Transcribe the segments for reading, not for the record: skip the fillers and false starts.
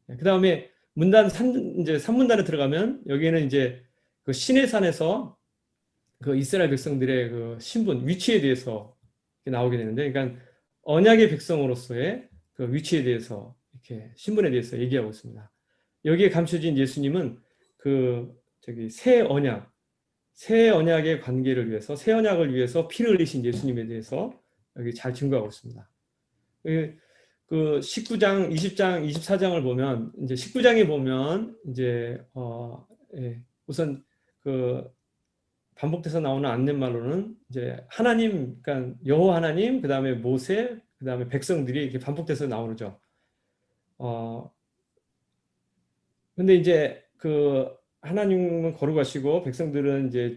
그 다음에 문단 이제 3문단에 들어가면 여기에는 이제 그 시내산에서 그 이스라엘 백성들의 그 신분, 위치에 대해서 나오게 되는데, 그러니까 언약의 백성으로서의 그 위치에 대해서 이렇게 신분에 대해서 얘기하고 있습니다. 여기에 감춰진 예수님은 그 저기 새 언약의 관계를 위해서, 새 언약을 위해서 피를 흘리신 예수님에 대해서 여기 잘 증거하고 있습니다. 그 19장, 20장, 24장을 보면 이제 19장에 보면 이제 우선 그 반복돼서 나오는 안내말로는 이제 하나님, 그러니까 여호와 하나님, 그 다음에 모세, 그 다음에 백성들이 이렇게 반복돼서 나오죠. 근데 이제 그 하나님은 거룩하시고 백성들은 이제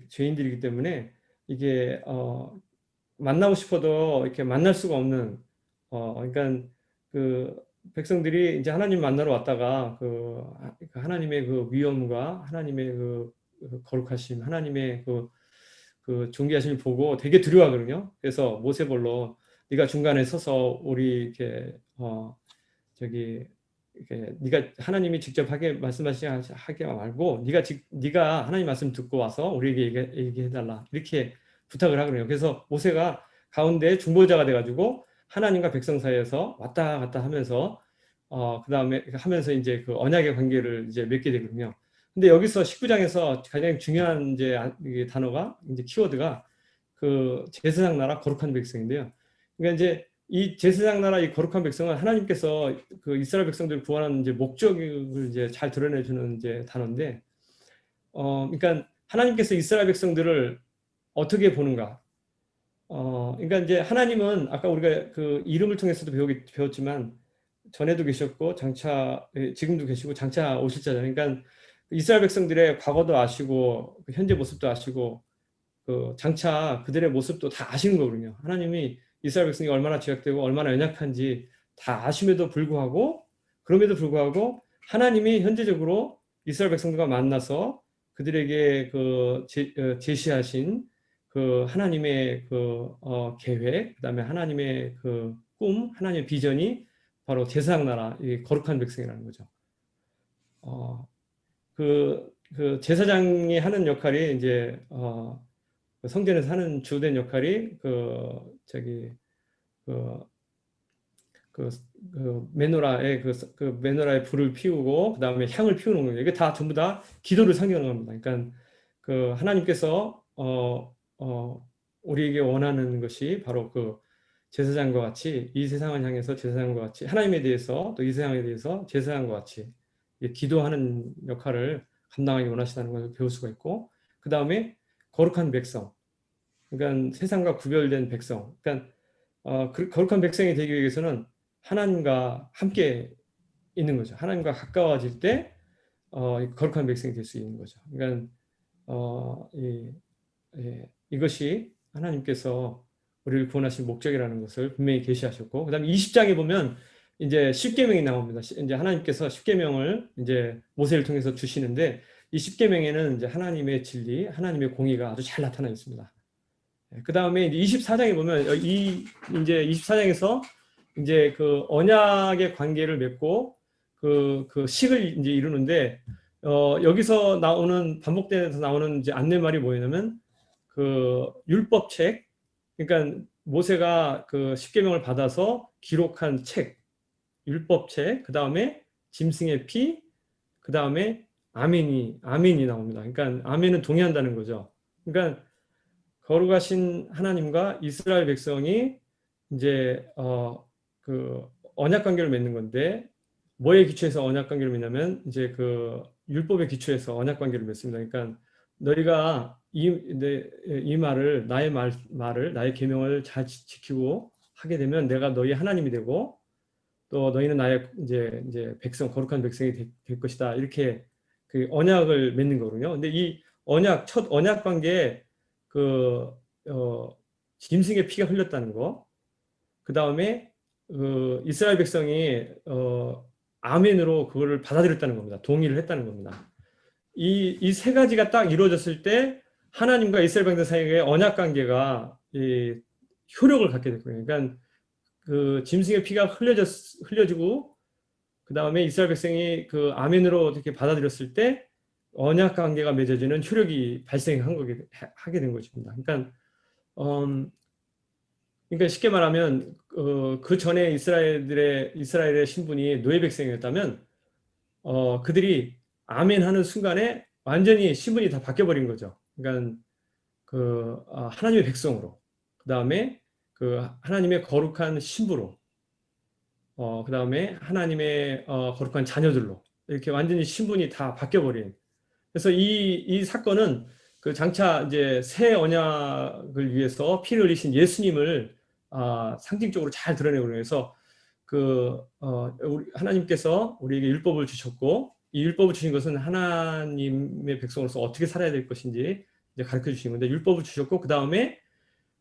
죄인들이기 때문에 이게 만나고 싶어도 이렇게 만날 수가 없는 그러니까 그 백성들이 이제 하나님 만나러 왔다가 그 하나님의 그 위엄과 하나님의 그 거룩하심, 하나님의 그 존귀하심을 보고 되게 두려워하거든요. 그래서 모세벌로 네가 중간에 서서 우리 이렇게 저기 이렇게 네가 하나님이 직접 하게 말고 네가 하나님 말씀 듣고 와서 우리에게 얘기해달라 이렇게 부탁을 하거든요. 그래서 모세가 가운데 중보자가 돼가지고 하나님과 백성 사이에서 왔다 갔다 하면서 그 다음에 하면서 이제 그 언약의 관계를 이제 맺게 되거든요. 근데 여기서 19장에서 가장 중요한 이제 이게 단어가 이제 키워드가 그 제사장 나라 거룩한 백성인데요. 그러니까 이제 이 제사장 나라 이 거룩한 백성은 하나님께서 그 이스라엘 백성들을 구원하는 이제 목적을 이제 잘 드러내주는 이제 단어인데, 그러니까 하나님께서 이스라엘 백성들을 어떻게 보는가? 그러니까 이제 하나님은 아까 우리가 그 이름을 통해서도 배웠지만 전에도 계셨고 지금도 계시고 장차 오실 자잖아요. 그러니까 이스라엘 백성들의 과거도 아시고 그 현재 모습도 아시고 그 장차 그들의 모습도 다 아시는 거거든요. 하나님이 이스라엘 백성이 얼마나 죄악되고 얼마나 연약한지 다 아심에도 불구하고 그럼에도 불구하고 하나님이 현재적으로 이스라엘 백성들과 만나서 그들에게 제시하신 그 하나님의 계획, 그다음에 하나님의 그 꿈, 하나님의 비전이 바로 제사장 나라, 이 거룩한 백성이라는 거죠. 그 제사장이 하는 역할이 이제 그 성전에서 하는 주된 역할이 그, 그, 그 메노라에 불을 피우고 그 다음에 향을 피우는 거예요. 이게 다 전부 다 기도를 상징하는 겁니다. 그러니까 그 하나님께서 우리에게 원하는 것이 바로 그 제사장과 같이 이 세상을 향해서 제사장과 같이 하나님에 대해서 또 이 세상에 대해서 제사장과 같이 기도하는 역할을 감당하기 원하시다는 것을 배울 수가 있고 그 다음에 거룩한 백성 그러니까 세상과 구별된 백성 그러니까 거룩한 백성이 되기 위해서는 하나님과 함께 있는 거죠. 하나님과 가까워질 때 거룩한 백성이 될 수 있는 거죠. 그러니까 이것이 하나님께서 우리를 구원하신 목적이라는 것을 분명히 계시하셨고, 그다음에 20장에 보면 이제 십계명이 나옵니다. 이제 하나님께서 십계명을 이제 모세를 통해서 주시는데 이 십계명에는 이제 하나님의 진리, 하나님의 공의가 아주 잘 나타나 있습니다. 그 다음에 이제 24장에 보면 이제 24장에서 이제 그 언약의 관계를 맺고 그 식을 이제 이루는데 여기서 반복돼서 나오는 이제 안내말이 뭐냐면 그 율법책 그러니까 모세가 그 십계명을 받아서 기록한 책 율법책 그 다음에 짐승의 피 그 다음에 아멘이 나옵니다. 그러니까 아멘은 동의한다는 거죠. 그러니까 거룩하신 하나님과 이스라엘 백성이 이제 그 언약 관계를 맺는 건데 뭐에 기초해서 언약 관계를 맺냐면 이제 그 율법에 기초해서 언약 관계를 맺습니다. 그러니까 너희가 이 말을 나의 나의 계명을 잘 지키고 하게 되면 내가 너희 하나님이 되고 또 너희는 나의 이제 백성 거룩한 백성이 될 것이다. 이렇게 그 언약을 맺는 거거든요. 근데 이 첫 언약 관계에 그 짐승의 피가 흘렸다는 거. 그 다음에 이스라엘 백성이 아멘으로 그거를 받아들였다는 겁니다. 동의를 했다는 겁니다. 이 세 가지가 딱 이루어졌을 때 하나님과 이스라엘 백성 사이의 언약 관계가 효력을 갖게 됐거든요. 그러니까 그 짐승의 피가 흘려지고 그 다음에 이스라엘 백성이 그 아멘으로 이렇게 받아들였을 때 언약 관계가 맺어지는 효력이 발생한 거게 하게 된 것입니다. 그러니까 그러니까 쉽게 말하면 그 전에 이스라엘의 신분이 노예 백성이었다면 그들이 아멘 하는 순간에 완전히 신분이 다 바뀌어 버린 거죠. 그러니까 하나님의 백성으로, 그 다음에 그 하나님의 거룩한 신부로, 그 다음에 하나님의 거룩한 자녀들로 이렇게 완전히 신분이 다 바뀌어 버린. 그래서 이 사건은 그 장차 이제 새 언약을 위해서 피를 흘리신 예수님을 상징적으로 잘 드러내고, 그래서 하나님께서 우리에게 율법을 주셨고, 이 율법을 주신 것은 하나님의 백성으로서 어떻게 살아야 될 것인지 이제 가르쳐 주신 건데, 율법을 주셨고, 그 다음에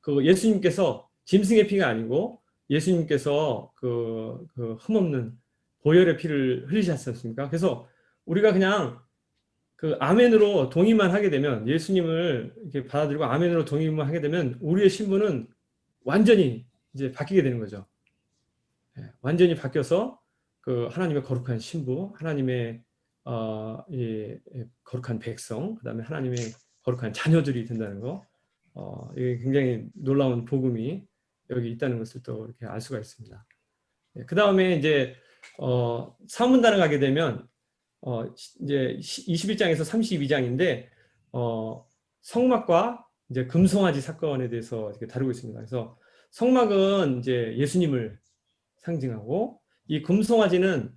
그 예수님께서 짐승의 피가 아니고 예수님께서 흠없는 보혈의 피를 흘리셨지 않습니까? 그래서 우리가 그냥 그 아멘으로 동의만 하게 되면, 예수님을 이렇게 받아들이고 아멘으로 동의만 하게 되면 우리의 신분은 완전히 이제 바뀌게 되는 거죠. 완전히 바뀌어서 그 하나님의 거룩한 신부, 하나님의 거룩한 백성, 그다음에 하나님의 거룩한 자녀들이 된다는 거, 이게 굉장히 놀라운 복음이 여기 있다는 것을 또 이렇게 알 수가 있습니다. 그 다음에 이제 사문단을 가게 되면 이제 21장에서 32장인데 성막과 이제 금송아지 사건에 대해서 이렇게 다루고 있습니다. 그래서 성막은 이제 예수님을 상징하고, 이 금송아지는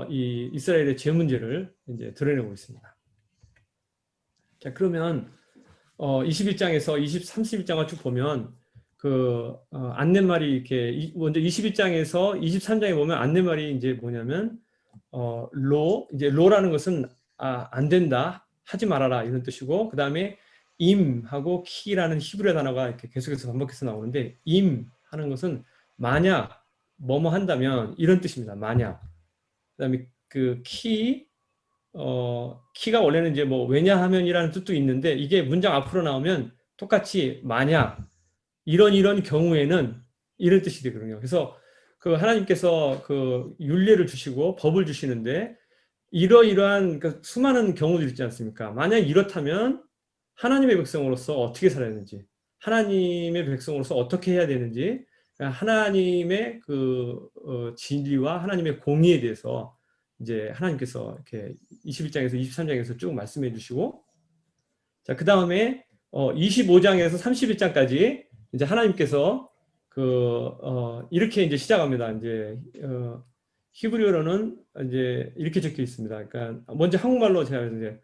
이 이스라엘의 죄 문제를 이제 드러내고 있습니다. 자, 그러면 21장에서 31장을 쭉 보면 안내말이 이렇게 먼저 21장에서 23장에 보면 안내말이 이제 뭐냐면 이제 로라는 것은 안 된다, 하지 말아라 이런 뜻이고, 그 다음에 임하고 키라는 히브리 단어가 이렇게 계속해서 반복해서 나오는데, 임 하는 것은 만약 뭐뭐 한다면 이런 뜻입니다. 만약. 그다음에 키가 원래는 이제 뭐 왜냐하면이라는 뜻도 있는데, 이게 문장 앞으로 나오면 똑같이 만약 이런 경우에는 이런 뜻이 되거든요. 그래서 그 하나님께서 그 율례를 주시고 법을 주시는데, 이러이러한 수많은 경우들 있지 않습니까? 만약 이렇다면 하나님의 백성으로서 어떻게 살아야 되는지, 하나님의 백성으로서 어떻게 해야 되는지, 하나님의 진리와 하나님의 공의에 대해서 이제 하나님께서 이렇게 21장에서 23장에서 쭉 말씀해 주시고, 자, 그 다음에 25장에서 31장까지 이제 하나님께서 이렇게 이제 시작합니다. 이제 히브리어로는 이제 이렇게 적혀 있습니다. 그러니까 먼저 한국말로 제가 이제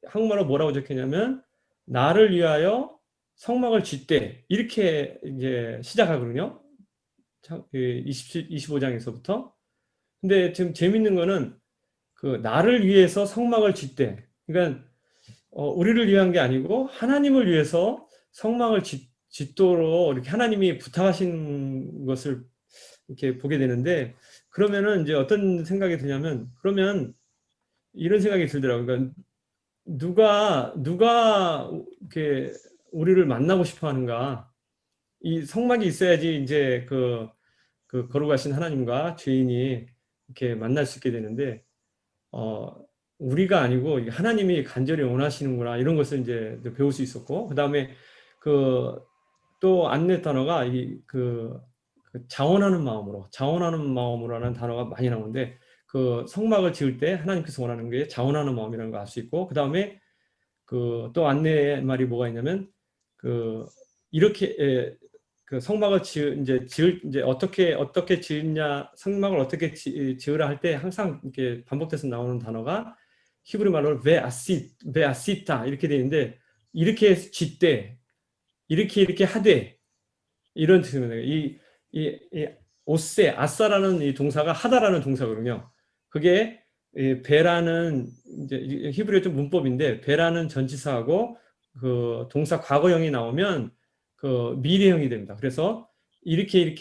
한국말로 뭐라고 적혔냐면, 나를 위하여 성막을 짓되, 이렇게 이제 시작하거든요. 25장에서부터. 근데 지금 재밌는 거는 나를 위해서 성막을 짓되, 그러니까 우리를 위한 게 아니고 하나님을 위해서 성막을 짓도록 이렇게 하나님이 부탁하신 것을 이렇게 보게 되는데, 그러면은 이제 어떤 생각이 드냐면, 그러면 이런 생각이 들더라고요. 그러니까 누가 이렇게 우리를 만나고 싶어 하는가? 이 성막이 있어야지 이제 거룩하신 하나님과 죄인이 이렇게 만날 수 있게 되는데, 우리가 아니고 하나님이 간절히 원하시는구나, 이런 것을 이제 배울 수 있었고, 그 다음에 또 안내 단어가 자원하는 마음으로라는 단어가 많이 나오는데, 그 성막을 지을 때 하나님께서 원하는 게 자원하는 마음이라는 걸 알 수 있고, 그 다음에 또 안내 말이 뭐가 있냐면, 이렇게 성막을 이제 어떻게 지으냐, 성막을 어떻게 지으라 할 때 항상 이렇게 반복돼서 나오는 단어가 히브리 말로 베아시타 이렇게 되어 있는데, 이렇게 짓되, 이렇게 하되, 이런 뜻입니다. 이 오세, 아싸라는 이 동사가 하다라는 동사거든요. 그게 베라는 이제 히브리어 좀 문법인데, 베라는 전치사하고 동사 과거형이 나오면 미래형이 됩니다. 그래서 이렇게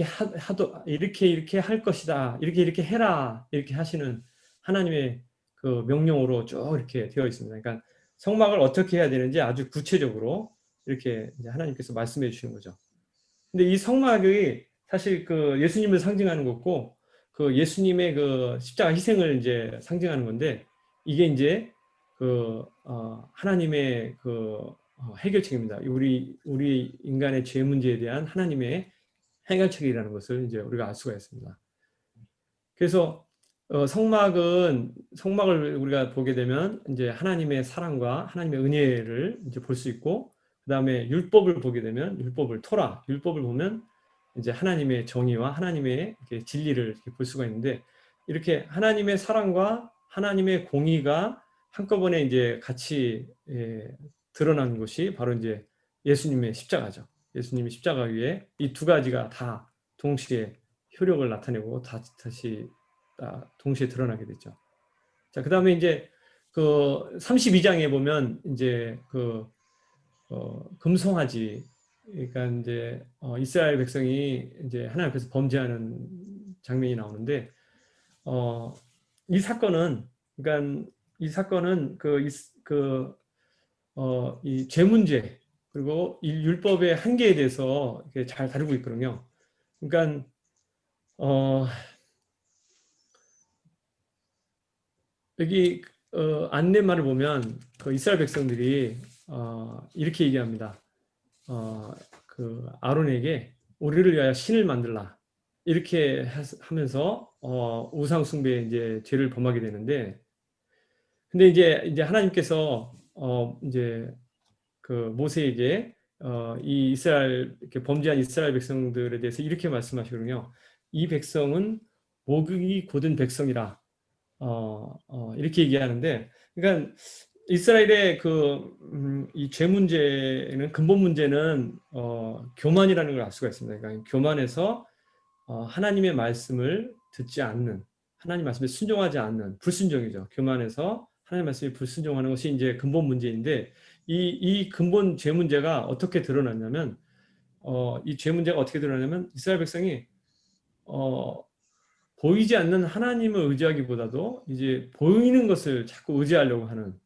할 것이다, 이렇게 해라, 이렇게 하시는 하나님의 명령으로 쭉 이렇게 되어 있습니다. 그러니까 성막을 어떻게 해야 되는지 아주 구체적으로 이렇게 이제 하나님께서 말씀해 주시는 거죠. 근데 이 성막이 사실 예수님을 상징하는 거고, 그 예수님의 그 십자가 희생을 이제 상징하는 건데 이게 이제 그 하나님의 그 해결책입니다. 우리 인간의 죄 문제에 대한 하나님의 해결책이라는 것을 이제 우리가 알 수가 있습니다. 그래서 성막을 우리가 보게 되면 이제 하나님의 사랑과 하나님의 은혜를 이제 볼 수 있고, 그 다음에 율법을 보게 되면 율법을 보면 이제 하나님의 정의와 하나님의 이렇게 진리를 이렇게 볼 수가 있는데, 이렇게 하나님의 사랑과 하나님의 공의가 한꺼번에 이제 같이 드러나는 것이 바로 이제 예수님의 십자가죠. 예수님의 십자가 위에 이 두 가지가 다 동시에 효력을 나타내고 다시 동시에 드러나게 되죠. 자, 그 다음에 이제 그 32장에 보면 이제 그 금송아지, 그러니까 이제 이스라엘 백성이 이제 하나님 앞에서 범죄하는 장면이 나오는데, 이 사건은 그러니까 이 사건은 이 죄 문제 그리고 이 율법의 한계에 대해서 이렇게 잘 다루고 있거든요. 그러니까 여기 안내말을 보면 그 이스라엘 백성들이 이렇게 얘기합니다. 그 아론에게 우리를 위하여 신을 만들라 이렇게 하면서 우상 숭배 이제 죄를 범하게 되는데, 근데 이제 하나님께서 이제 그 모세에게 이 이스라엘 이렇게 범죄한 이스라엘 백성들에 대해서 이렇게 말씀하시거든요. 이 백성은 목이 곧은 백성이라. 이렇게 얘기하는데, 그러니까 이스라엘의 이 죄 문제는 근본 문제는 교만이라는 걸 알 수가 있습니다. 그러니까 교만해서 하나님의 말씀을 듣지 않는, 하나님 말씀에 순종하지 않는 불순종이죠. 교만해서 하나님 말씀에 불순종하는 것이 이제 근본 문제인데, 이 근본 죄 문제가 어떻게 드러났냐면, 이 죄 문제가 어떻게 드러나냐면 이스라엘 백성이 보이지 않는 하나님을 의지하기보다도 이제 보이는 것을 자꾸 의지하려고 하는,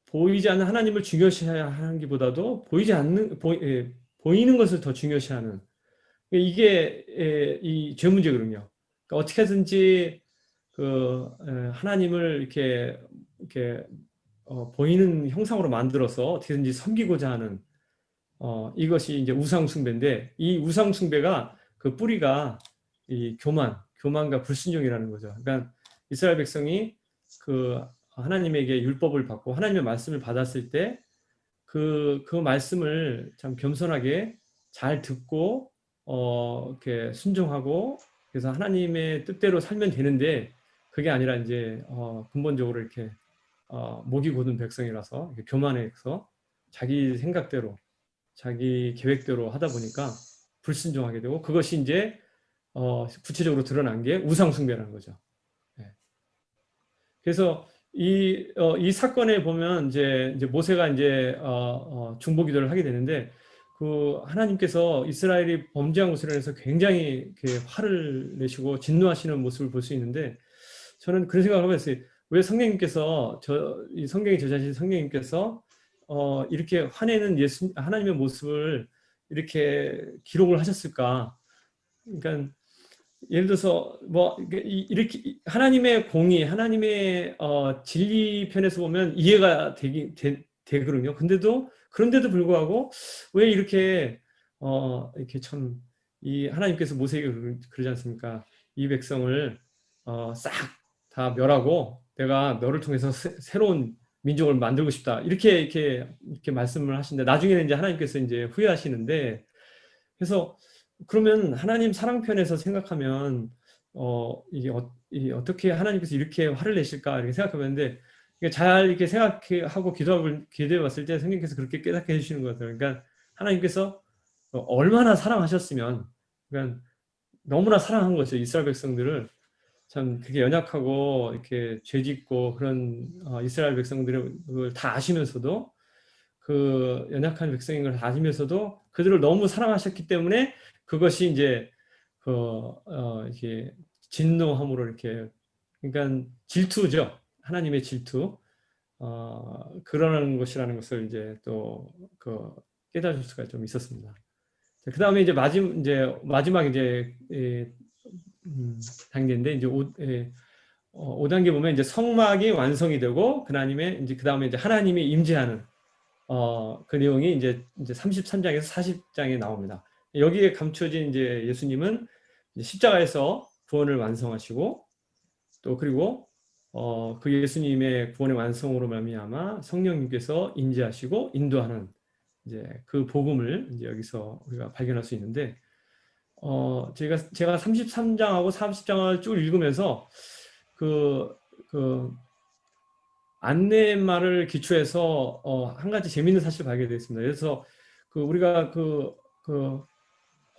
보이지 않는 하나님을 중요시하는 것보다도 보이는 것을 더 중요시하는, 이게 이 죄 문제거든요. 그러니까 어떻게든지 하나님을 이렇게 보이는 형상으로 만들어서 어떻게든지 섬기고자 하는, 이것이 이제 우상숭배인데, 이 우상숭배가 그 뿌리가 이 교만과 불순종이라는 거죠. 그러니까 이스라엘 백성이 그 하나님에게 율법을 받고 하나님의 말씀을 받았을 때 그 말씀을 참 겸손하게 잘 듣고 이렇게 순종하고, 그래서 하나님의 뜻대로 살면 되는데, 그게 아니라 이제 근본적으로 이렇게 목이 곧은 백성이라서 교만해서 자기 생각대로 자기 계획대로 하다 보니까 불순종하게 되고, 그것이 이제 구체적으로 드러난 게 우상숭배라는 거죠. 네. 그래서 이 사건에 보면 이제 모세가 이제 중보기도를 하게 되는데, 그 하나님께서 이스라엘이 범죄한 것으로 인해서 굉장히 이렇게 화를 내시고 진노하시는 모습을 볼 수 있는데, 저는 그런 생각을 해봤어요. 왜 성령님께서 이 성경에 저자신 성령님께서 이렇게 화내는 하나님의 모습을 이렇게 기록을 하셨을까? 그러니까 예를 들어서 뭐 이렇게 하나님의 공의, 하나님의 진리 편에서 보면 이해가 되거든요. 그런데도 불구하고 왜 이렇게 참 이 하나님께서 모세에게 그러지 않습니까? 이 백성을 싹 다 멸하고 내가 너를 통해서 새로운 민족을 만들고 싶다. 이렇게 말씀을 하시는데, 나중에는 이제 하나님께서 이제 후회하시는데, 그래서 그러면 하나님 사랑편에서 생각하면 이게 어떻게 하나님께서 이렇게 화를 내실까 이렇게 생각해봤는데, 이게 잘 이렇게 생각하고 기도해 봤을 때 성령께서 그렇게 깨닫게 해주시는 것 같아요. 그러니까 하나님께서 얼마나 사랑하셨으면, 그러니까 너무나 사랑한 거죠. 이스라엘 백성들을 참 그게 연약하고 이렇게 죄짓고 그런 이스라엘 백성들을 다 아시면서도, 그 연약한 백성인 걸 아시면서도 그들을 너무 사랑하셨기 때문에 그것이 이제 이렇게 진노함으로 이렇게, 그러니까 질투죠. 하나님의 질투. 그러는 것이라는 것을 이제 또 깨달을 수가 좀 있었습니다. 그 다음에 이제 마지막 단계인데 이제 5단계 보면 이제 성막이 완성이 되고 그 다음에 이제 하나님이 임재하는 그 내용이 이제 33장에서 40장에 나옵니다. 여기에 감춰진 이제 예수님은 이제 십자가에서 구원을 완성하시고 또 그리고 그 예수님의 구원의 완성으로 말미암아 성령님께서 임재하시고 인도하는 이제 그 복음을 이제 여기서 우리가 발견할 수 있는데 제가 33장하고 40장을 쭉 읽으면서 그 안내말을 기초해서 한 가지 재미있는 사실을 발견했습니다. 그래서 우리가 그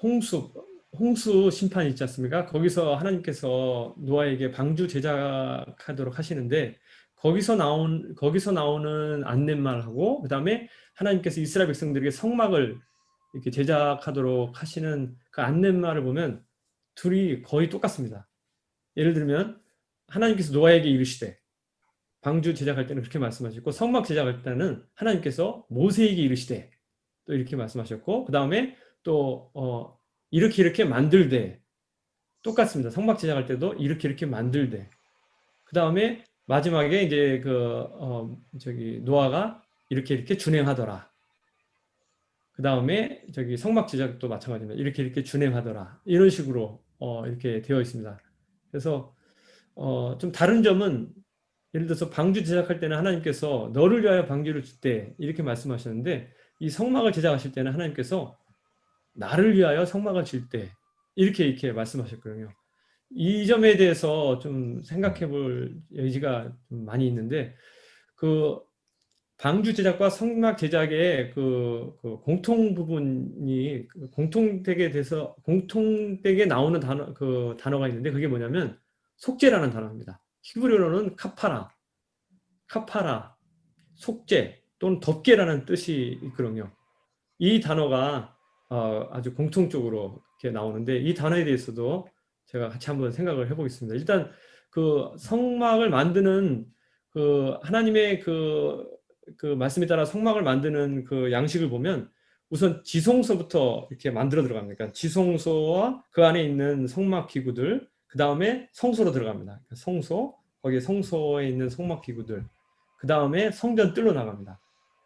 홍수 심판 있지 않습니까? 거기서 하나님께서 노아에게 방주 제작하도록 하시는데 거기서 나오는 안내말하고 그다음에 하나님께서 이스라엘 백성들에게 성막을 이렇게 제작하도록 하시는 그 안내말을 보면 둘이 거의 똑같습니다. 예를 들면 하나님께서 노아에게 이르시되 방주 제작할 때는 그렇게 말씀하셨고 성막 제작할 때는 하나님께서 모세에게 이르시되 또 이렇게 말씀하셨고 그 다음에 또 이렇게 만들되 똑같습니다. 성막 제작할 때도 이렇게 만들되 그 다음에 마지막에 이제 노아가 이렇게 준행하더라. 그 다음에 성막 제작도 마찬가지입니다. 이렇게 준행하더라. 이런 식으로 이렇게 되어 있습니다. 그래서 좀 다른 점은 예를 들어서 방주 제작할 때는 하나님께서 너를 위하여 방주를 짓되 이렇게 말씀하셨는데 이 성막을 제작하실 때는 하나님께서 나를 위하여 성막을 질 때 이렇게 말씀하셨거든요. 이 점에 대해서 좀 생각해 볼 여지가 좀 많이 있는데 그 방주 제작과 성막 제작의 그 공통 부분이 공통되게 나오는 단어가 있는데 그게 뭐냐면 속죄라는 단어입니다. 히브리어로는 카파라, 속죄 또는 덮개라는 뜻이 있거든요. 이 단어가 아주 공통적으로 이렇게 나오는데 이 단어에 대해서도 제가 같이 한번 생각을 해보겠습니다. 일단 그 성막을 만드는 하나님의 그 말씀에 따라 성막을 만드는 그 양식을 보면 우선 지성소부터 이렇게 만들어 들어갑니다. 그러니까 지성소와 그 안에 있는 성막 기구들, 그 다음에 성소로 들어갑니다. 그러니까 거기에 성소에 있는 성막 기구들, 그 다음에 성전 뜰로 나갑니다.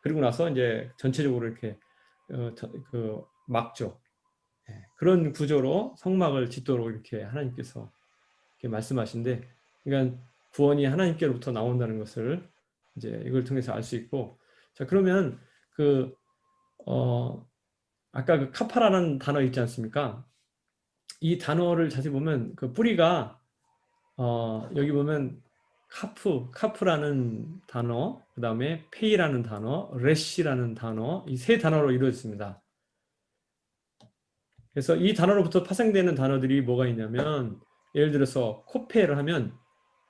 그리고 나서 이제 전체적으로 이렇게 막죠. 그런 구조로 성막을 짓도록 이렇게 하나님께서 이렇게 말씀하신데, 그러니까 구원이 하나님께로부터 나온다는 것을 이제 이걸 통해서 알 수 있고, 자 그러면 아까 그 카파라는 단어 있지 않습니까? 이 단어를 자세히 보면 그 뿌리가 여기 보면 카프라는 단어, 그 다음에 페이라는 단어, 레시라는 단어, 이 세 단어로 이루어졌습니다. 그래서 이 단어로부터 파생되는 단어들이 뭐가 있냐면 예를 들어서 코페를 하면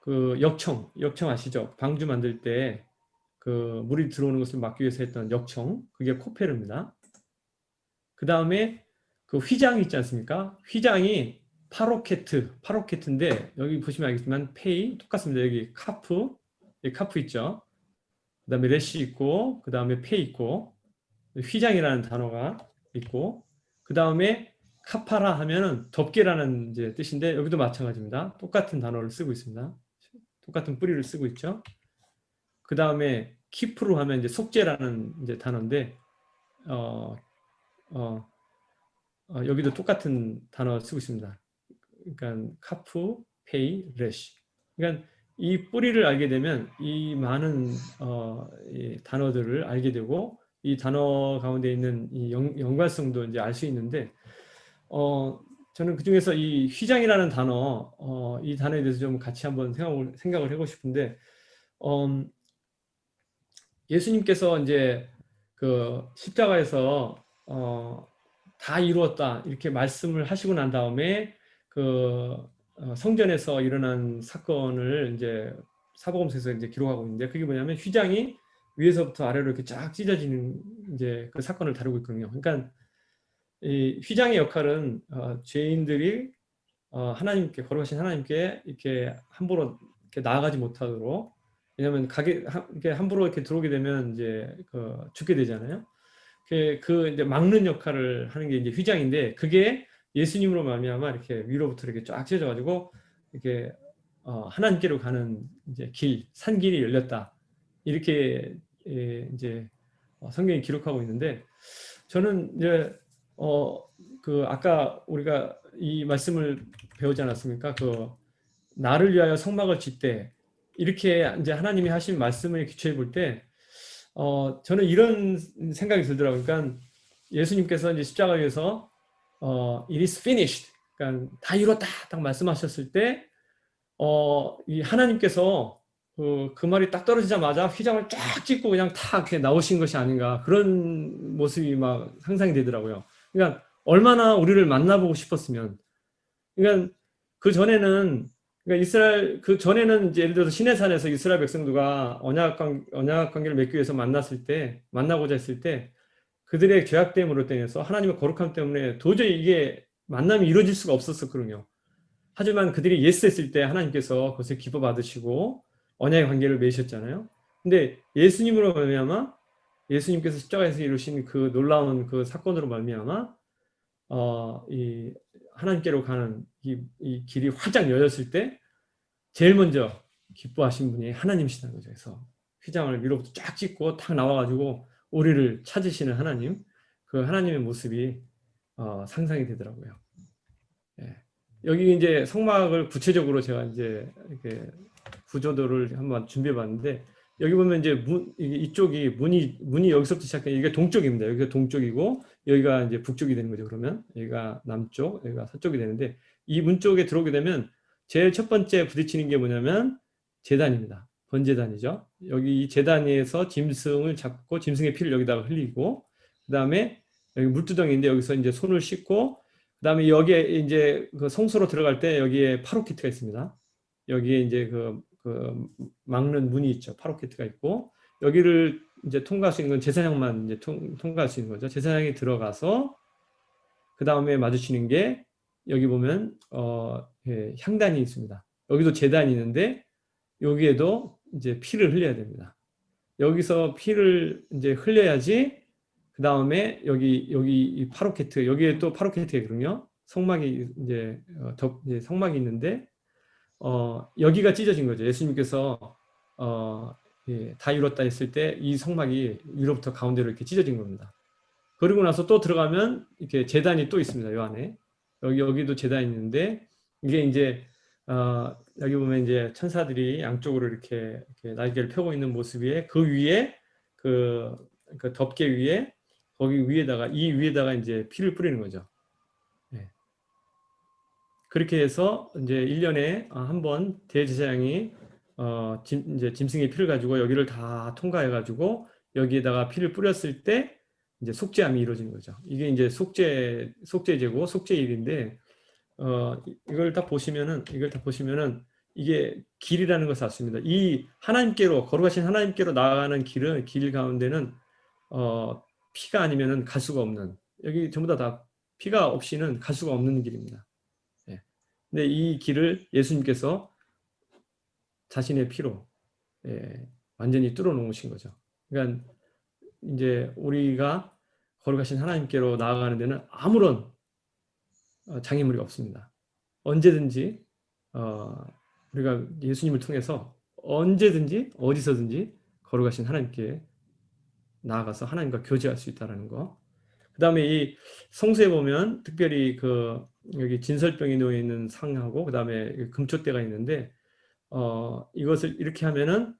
그 역청 아시죠? 방주 만들 때 그 물이 들어오는 것을 막기 위해서 했던 역청, 그게 코페르입니다. 그 다음에 그 휘장 있지 않습니까? 휘장이 파로케트인데 여기 보시면 알겠지만 페이 똑같습니다. 여기 카프 있죠. 그 다음에 레시 있고 그 다음에 페이 있고 휘장이라는 단어가 있고 그 다음에 카파라 하면은 덮개라는 이제 뜻인데 여기도 마찬가지입니다. 똑같은 단어를 쓰고 있습니다. 똑같은 뿌리를 쓰고 있죠. 그 다음에 키프로 하면 이제 속죄라는 이제 단어인데 여기도 똑같은 단어 쓰고 있습니다. 그러니까 카프, 페이, 레시. 그러니까 이 뿌리를 알게 되면 이 많은 이 단어들을 알게 되고 이 단어 가운데 있는 이 연관성도 이제 알 수 있는데 저는 그 중에서 이 휘장이라는 단어 이 단어에 대해서 좀 같이 한번 생각을 해보고 싶은데 예수님께서 이제 그 십자가에서 다 이루었다 이렇게 말씀을 하시고 난 다음에 그 성전에서 일어난 사건을 이제 사복음서에서 이제 기록하고 있는데 그게 뭐냐면 휘장이 위에서부터 아래로 이렇게 쫙 찢어지는 이제 그 사건을 다루고 있거든요. 그러니까 이 휘장의 역할은 죄인들이 하나님께 거룩하신 하나님께 이렇게 함부로 이렇게 나아가지 못하도록 왜냐하면 이렇게 함부로 이렇게 들어오게 되면 이제 죽게 되잖아요. 그 이제 막는 역할을 하는 게 이제 휘장인데 그게 예수님으로 말미암아 이렇게 위로부터 이렇게 쫙 찢어져가지고 이렇게 하나님께로 가는 이제 산길이 열렸다. 이렇게 이제 성경이 기록하고 있는데 저는 이제 그 아까 우리가 이 말씀을 배우지 않았습니까? 그 나를 위하여 성막을 짓되 이렇게 이제 하나님이 하신 말씀을 기초해 볼 때 저는 이런 생각이 들더라고요. 그러니까 예수님께서 이제 십자가에서 it is finished. 그러니까 다 이뤘다 딱 말씀하셨을 때 이 하나님께서 그 말이 딱 떨어지자마자 휘장을 쫙 찢고 그냥 탁 이렇게 나오신 것이 아닌가 그런 모습이 막 상상이 되더라고요. 그러니까 얼마나 우리를 만나보고 싶었으면. 그러니까 그 전에는 그러니까 이스라엘 그 전에는 이제 예를 들어서 시내산에서 이스라엘 백성들과 언약 관계를 맺기 위해서 만나고자 했을 때 그들의 죄악됨으로 인해서 하나님의 거룩함 때문에 도저히 이게 만남이 이루어질 수가 없었었거든요. 하지만 그들이 예스했을 때 하나님께서 그것을 기뻐 받으시고 언약의 관계를 맺으셨잖아요. 근데 예수님으로 말미암아 예수님께서 십자가에서 이루신 그 놀라운 그 사건으로 말미암아 이 하나님께로 가는 이 길이 활짝 열렸을 때 제일 먼저 기뻐하신 분이 하나님이시다는 거죠. 그래서 휘장을 위로부터 쫙 찢고 탁 나와가지고 우리를 찾으시는 하나님, 그 하나님의 모습이 상상이 되더라고요. 예. 여기 이제 성막을 구체적으로 제가 이제 이렇게 구조도를 한번 준비해봤는데 여기 보면 이제 이쪽이 문이 여기서부터 시작해 이게 동쪽입니다. 여기가 동쪽이고 여기가 이제 북쪽이 되는 거죠. 그러면 여기가 남쪽, 여기가 서쪽이 되는데 이 문 쪽에 들어오게 되면 제일 첫 번째 부딪히는 게 뭐냐면 제단입니다. 번제단이죠. 여기 이 제단에서 짐승을 잡고 짐승의 피를 여기다가 흘리고 그 다음에 여기 물두덩이인데 여기서 이제 손을 씻고 그 다음에 여기에 이제 그 성소로 들어갈 때 여기에 파로키트가 있습니다. 여기에 이제 그 막는 문이 있죠. 파로키트가 있고 여기를 이제 통과할 수 있는 건 제사장만 이제 통과할 수 있는 거죠. 제사장이 들어가서 그 다음에 마주치는 게 여기 보면 예, 향단이 있습니다. 여기도 제단이 있는데 여기에도 이제 피를 흘려야 됩니다. 여기서 피를 이제 흘려야지 그 다음에 여기 이 파로케트 여기에 또 파로케트가 있거든요. 성막이 이제 이제 성막이 있는데 여기가 찢어진 거죠. 예수님께서 예, 다 이뤘다 했을 때 이 성막이 위로부터 가운데로 이렇게 찢어진 겁니다. 그리고 나서 또 들어가면 이렇게 제단이 또 있습니다. 이 안에 여기도 제단이 있는데 이게 이제 여기 보면 이제 천사들이 양쪽으로 이렇게 날개를 펴고 있는 모습에 그 위에 그 덮개 위에 거기 위에다가 이 위에다가 이제 피를 뿌리는 거죠. 네. 그렇게 해서 이제 1년에 한 번 대제사장이 이제 짐승의 피를 가지고 여기를 다 통과해 가지고 여기에다가 피를 뿌렸을 때 이제 속죄함이 이루어지는 거죠. 이게 이제 속죄제고 속죄일인데 이걸 다 보시면은 이게 길이라는 것을 알습니다. 이 하나님께로 거룩하신 하나님께로 나아가는 길 가운데는 피가 아니면은 갈 수가 없는 여기 전부 다 피가 없이는 갈 수가 없는 길입니다. 예. 근데 이 길을 예수님께서 자신의 피로 예, 완전히 뚫어 놓으신 거죠. 그러니까 이제 우리가 거룩하신 하나님께로 나아가는 데는 아무런 장애물이 없습니다. 언제든지 우리가 예수님을 통해서 언제든지 어디서든지 거룩하신 하나님께 나아가서 하나님과 교제할 수 있다는 거. 그 다음에 이 성수에 보면 특별히 여기 진설병이 놓여 있는 상하고 그 다음에 금초대가 있는데 이것을 이렇게 하면은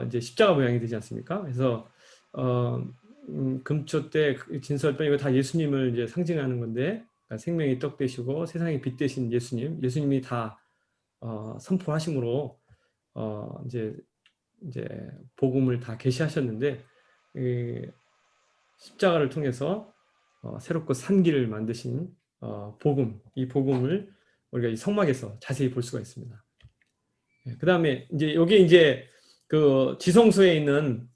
이제 십자가 모양이 되지 않습니까? 그래서 금초대, 진설병 이거 다 예수님을 이제 상징하는 건데 그러니까 생명의 떡 되시고 세상의 빛 되신 예수님이 다 선포하심으로 이제 복음을 다 계시하셨는데 십자가를 통해서 새롭고 산 길을 만드신 이 복음을 우리가 이 성막에서 자세히 볼 수가 있습니다. 그 다음에 이제 여기 이제 그 지성소에 있는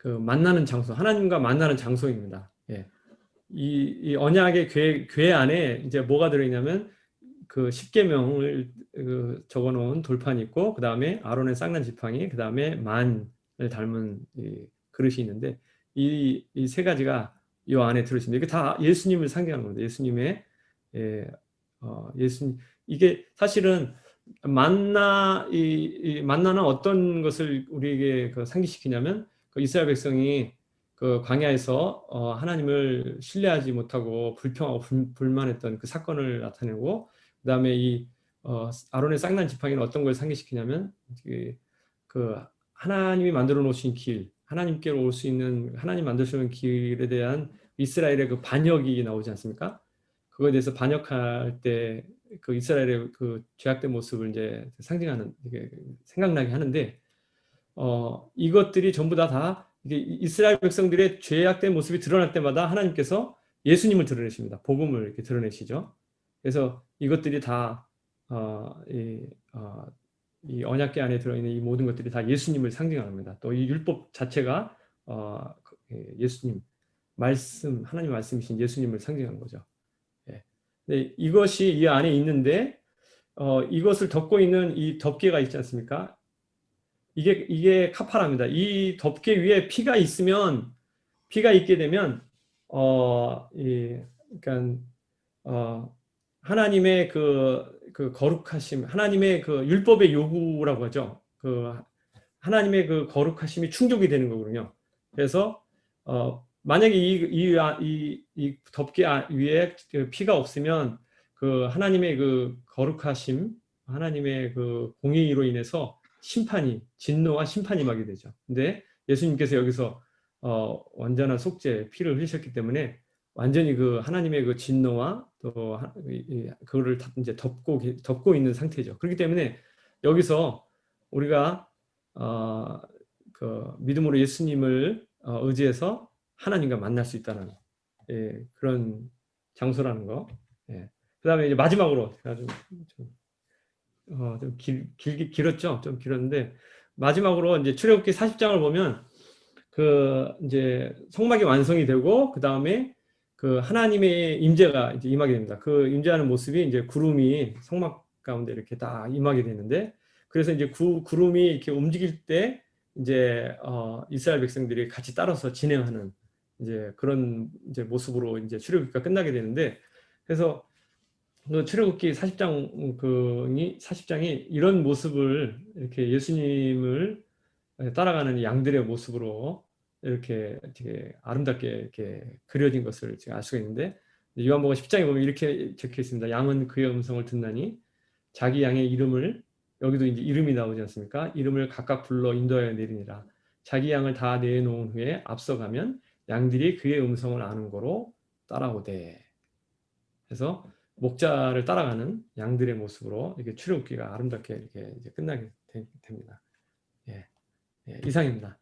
만나는 장소, 하나님과 만나는 장소입니다. 예. 이 언약의 궤 안에 이제 뭐가 들어있냐면 그 십계명을 적어놓은 돌판이 있고 그 다음에 아론의 쌍난 지팡이, 그 다음에 만 닮은 이 그릇이 있는데 이 세 가지가 이 안에 들어있습니다. 이게 다 예수님을 상징하는 겁니다. 예수님의 예, 예수님 이게 사실은 만나는 어떤 것을 우리에게 그 상기시키냐면 그 이스라엘 백성이 그 광야에서 하나님을 신뢰하지 못하고 불평하고 불만했던 그 사건을 나타내고 그다음에 이 아론의 쌍난 지팡이는 어떤 걸 상기시키냐면 그 하나님이 만들어 놓으신 길, 하나님께로 올 수 있는 하나님 만드시는 길에 대한 이스라엘의 그 반역이 나오지 않습니까? 그거에 대해서 반역할 때 그 이스라엘의 그 죄악된 모습을 이제 상징하는 이게 생각나게 하는데 이것들이 전부 다 이게 이스라엘 백성들의 죄악된 모습이 드러날 때마다 하나님께서 예수님을 드러내십니다. 복음을 이렇게 드러내시죠. 그래서 이것들이 다 이 언약궤 안에 들어있는 이 모든 것들이 다 예수님을 상징합니다. 또 이 율법 자체가 예수님 말씀 하나님 말씀이신 예수님을 상징하는 거죠. 예. 근데 이것이 이 안에 있는데 이것을 덮고 있는 이 덮개가 있지 않습니까? 이게 카파라입니다. 이 덮개 위에 피가 있게 되면 그러니까 하나님의 그 거룩하심, 하나님의 그 율법의 요구라고 하죠. 그 하나님의 그 거룩하심이 충족이 되는 거거든요. 그래서 만약에 이 덮개 위에 그 피가 없으면 그 하나님의 그 거룩하심, 하나님의 그 공의로 인해서 진노와 심판이 임하게 되죠. 근데 예수님께서 여기서 완전한 속죄, 피를 흘리셨기 때문에 완전히 그 하나님의 그 진노와 또 그거를 이제 덮고 있는 상태죠. 그렇기 때문에 여기서 우리가 그 믿음으로 예수님을 의지해서 하나님과 만날 수 있다는 그런 장소라는 거. 예. 그다음에 이제 마지막으로 제가 좀 길었죠. 좀 길었는데 마지막으로 이제 출애굽기 40장을 보면 그 이제 성막이 완성이 되고 그 다음에 그 하나님의 임재가 이제 임하게 됩니다. 그 임재하는 모습이 이제 구름이 성막 가운데 이렇게 딱 임하게 되는데 그래서 이제 구름이 이렇게 움직일 때 이제 이스라엘 백성들이 같이 따라서 진행하는 이제 그런 이제 모습으로 이제 출애굽기가 끝나게 되는데 그래서 그 출애굽기 40장이 이런 모습을 이렇게 예수님을 따라가는 양들의 모습으로 이렇게 되게 아름답게 이렇게 그려진 것을 제가 알 수가 있는데 요한복음 10장에 보면 이렇게 적혀 있습니다. 양은 그의 음성을 듣나니 자기 양의 이름을 여기도 이제 이름이 나오지 않습니까? 이름을 각각 불러 인도하여 내리니라. 자기 양을 다 내놓은 후에 앞서가면 양들이 그의 음성을 아는 거로 따라오되. 그래서 목자를 따라가는 양들의 모습으로 이렇게 출애굽기가 아름답게 이렇게 이제 끝나게 됩니다. 예, 이상입니다.